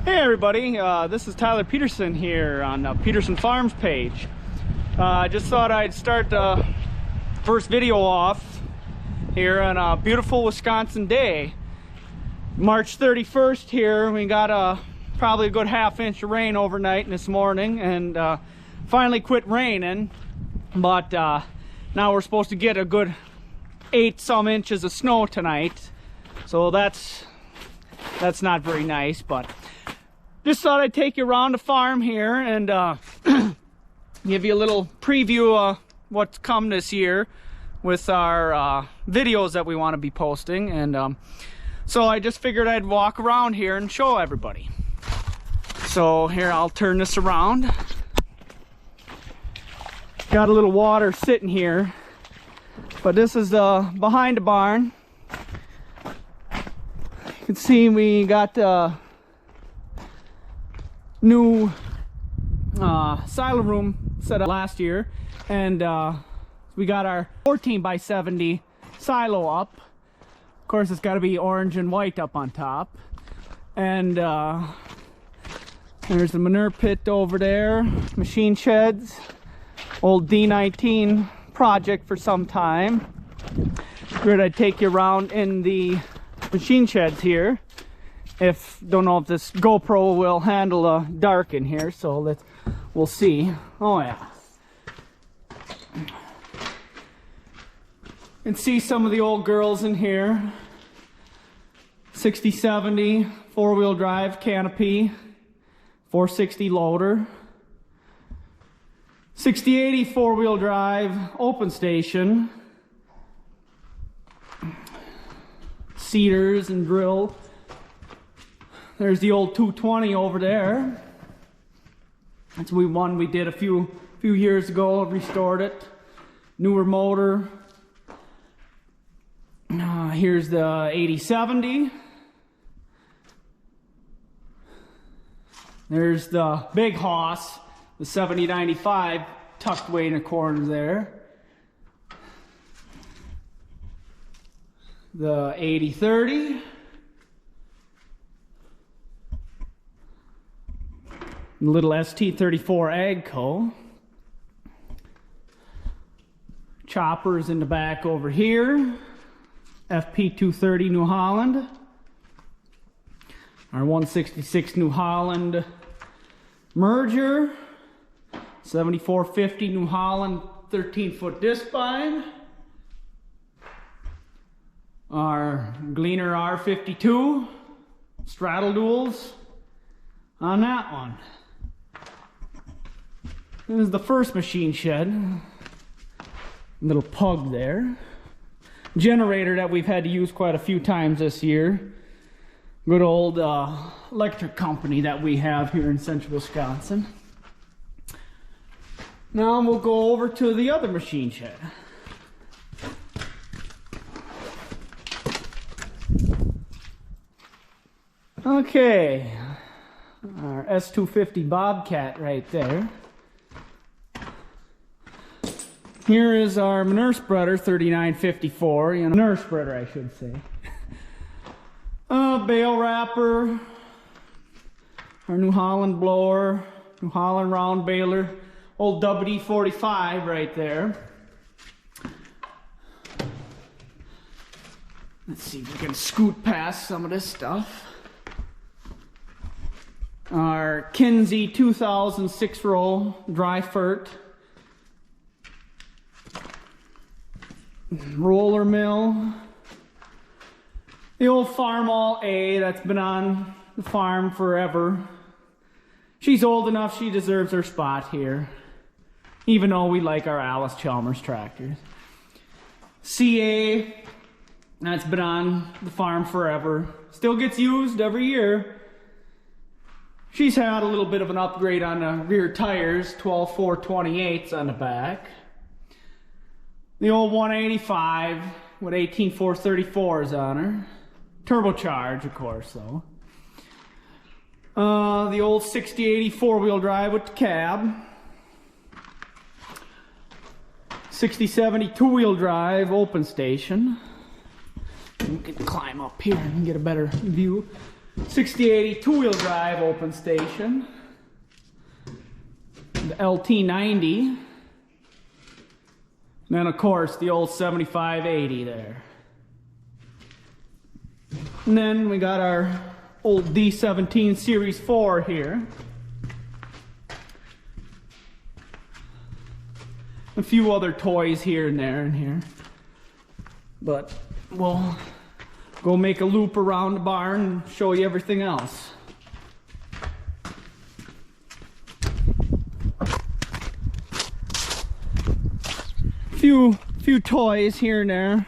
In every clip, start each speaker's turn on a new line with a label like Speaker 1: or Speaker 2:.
Speaker 1: Hey everybody, this is Tyler Peterson here on Peterson Farms page. I just thought I'd start the first video off here on a beautiful Wisconsin day. March 31st here, we got probably a good half-inch of rain overnight this morning, and finally quit raining, but now we're supposed to get a good 8-some inches of snow tonight, so that's not very nice. But just thought I'd take you around the farm here and give you a little preview of what's come this year with our videos that we want to be posting. And so I just figured I'd walk around here and show everybody. So here, I'll turn this around. Got a little water sitting here, but this is behind the barn. You can see we got new silo room set up last year, and we got our 14 by 70 silo up. Of course, it's got to be orange and white up on top, and there's the manure pit over there, machine sheds, old D19 project for some time. Figured I'd take you around in the machine sheds here. Don't know if this GoPro will handle dark in here, so we'll see. Oh yeah. You can see some of the old girls in here. 6070 four-wheel drive canopy, 460 loader. 6080 four-wheel drive open station. Seeders and drill. There's the old 220 over there. That's one we did a few years ago, restored it. Newer motor. Here's the 8070. There's the big hoss, the 7095, tucked away in the corner there. The 8030. Little ST34 AGCO. Choppers in the back over here. FP230 New Holland. Our 166 New Holland merger. 7450 New Holland 13-foot disc spine. Our Gleaner R52 straddle duals on that one. This is the first machine shed. Little pug there. Generator that we've had to use quite a few times this year. Good old electric company that we have here in central Wisconsin. Now we'll go over to the other machine shed. Okay, our S250 Bobcat right there. Here is our manure spreader, 3954, manure spreader I should say. Bale wrapper, our New Holland blower, New Holland round baler, old WD-45 right there. Let's see if we can scoot past some of this stuff. Our Kinsey 2006 roll dry fert. Roller mill. The old Farmall A that's been on the farm forever. She's old enough, she deserves her spot here. Even though we like our Alice Chalmers tractors. CA, that's been on the farm forever. Still gets used every year. She's had a little bit of an upgrade on the rear tires, 12.428s on the back. The old 185 with 18.434s on her. Turbocharged, of course, though. The old 6080 four-wheel drive with the cab. 6070 two-wheel drive open station. You can climb up here and get a better view. 6080 two-wheel drive open station, the LT90, and then of course the old 7580 there. And then we got our old D17 Series 4 here. A few other toys here and there and here. But we'll go make a loop around the barn and show you everything else. Few toys here and there.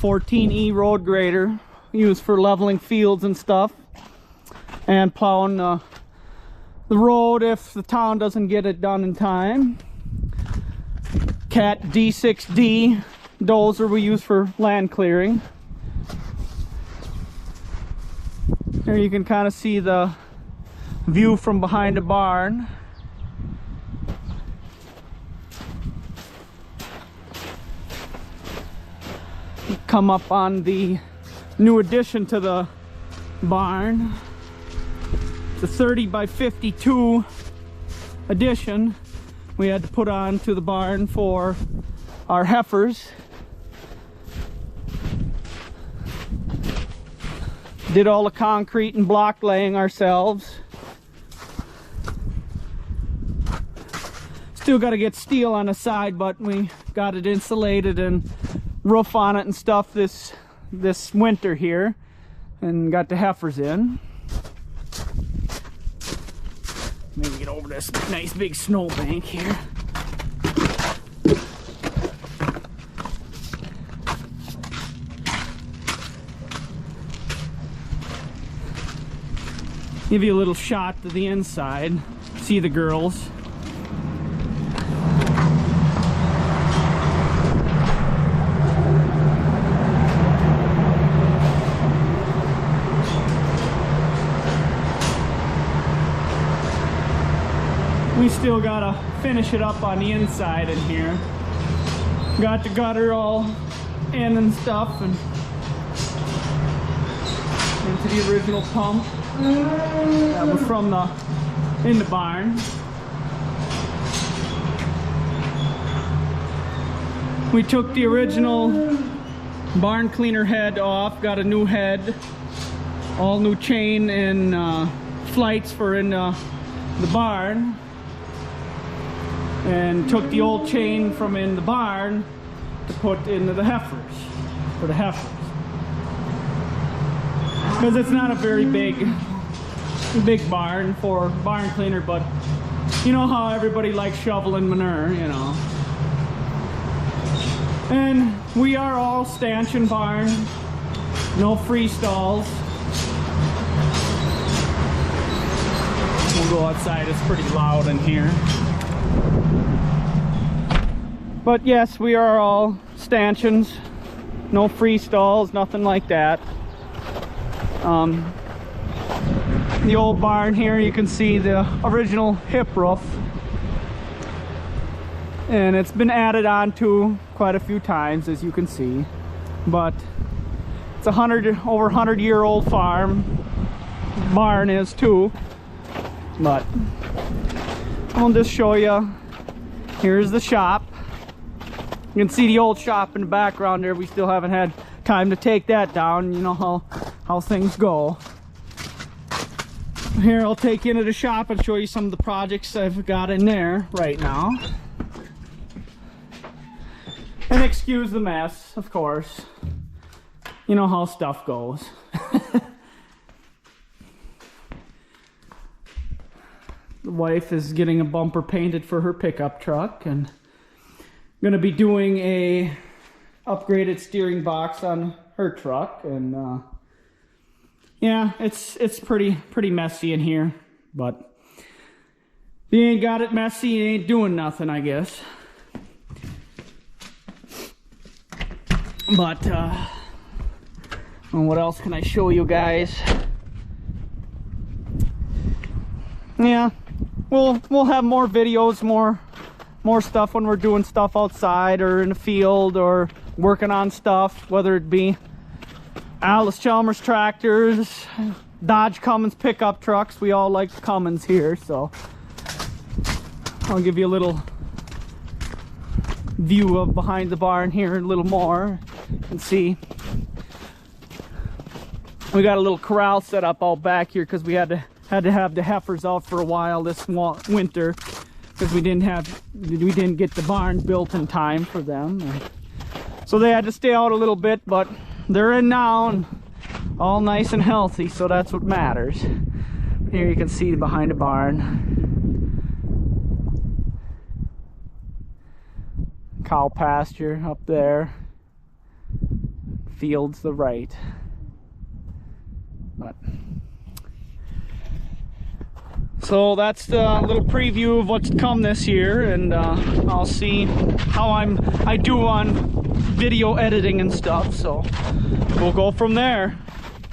Speaker 1: 14E road grader used for leveling fields and stuff, and plowing the road if the town doesn't get it done in time. Cat D6D dozer we use for land clearing. Here you can kind of see the view from behind the barn. Come up on the new addition to the barn, the 30 by 52 addition we had to put on to the barn for our heifers. Did all the concrete and block laying ourselves. Still got to get steel on the side, but we got it insulated and roof on it and stuff this winter here, and got the heifers in. Maybe get over this nice big snowbank here. Give you a little shot to the inside. See the girls. We still gotta finish it up on the inside in here. Got the gutter all in and stuff, and into the original pump that was from in the barn. We took the original barn cleaner head off, got a new head, all new chain and flights for in the barn. And took the old chain from in the barn to put into the heifers, for the heifers. Because it's not a very big barn for barn cleaner, but you know how everybody likes shoveling manure, you know. And we are all stanchion barn, no free stalls. We'll go outside, it's pretty loud in here. But yes, we are all stanchions, no free stalls, nothing like that. The old barn here, you can see the original hip roof, and it's been added on to quite a few times, as you can see. But it's over 100-year-old farm. Barn is too. But I'll just show you. Here's the shop. You can see the old shop in the background there. We still haven't had time to take that down. You know how things go. Here, I'll take you into the shop and show you some of the projects I've got in there right now. And excuse the mess, of course. You know how stuff goes. The wife is getting a bumper painted for her pickup truck, and gonna be doing a upgraded steering box on her truck. And yeah, it's pretty messy in here, but if you ain't got it messy, you ain't doing nothing, I guess. But and what else can I show you guys? Yeah, we'll have more videos, more stuff when we're doing stuff outside or in the field or working on stuff, whether it be Allis-Chalmers tractors, Dodge Cummins pickup trucks. We all like Cummins here, so I'll give you a little view of behind the barn here, a little more, and see. We got a little corral set up out back here because we had to have the heifers out for a while this winter because we didn't get the barn built in time for them, so they had to stay out a little bit, but they're in now and all nice and healthy, so that's what matters. Here you can see behind the barn. Cow pasture up there, fields to the right. But so that's the little preview of what's to come this year, and I'll see how I do on video editing and stuff, so we'll go from there.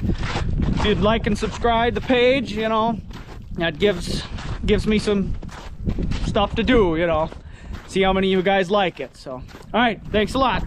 Speaker 1: If you'd like and subscribe the page, you know, that gives me some stuff to do, you know, see how many of you guys like it. So all right, thanks a lot.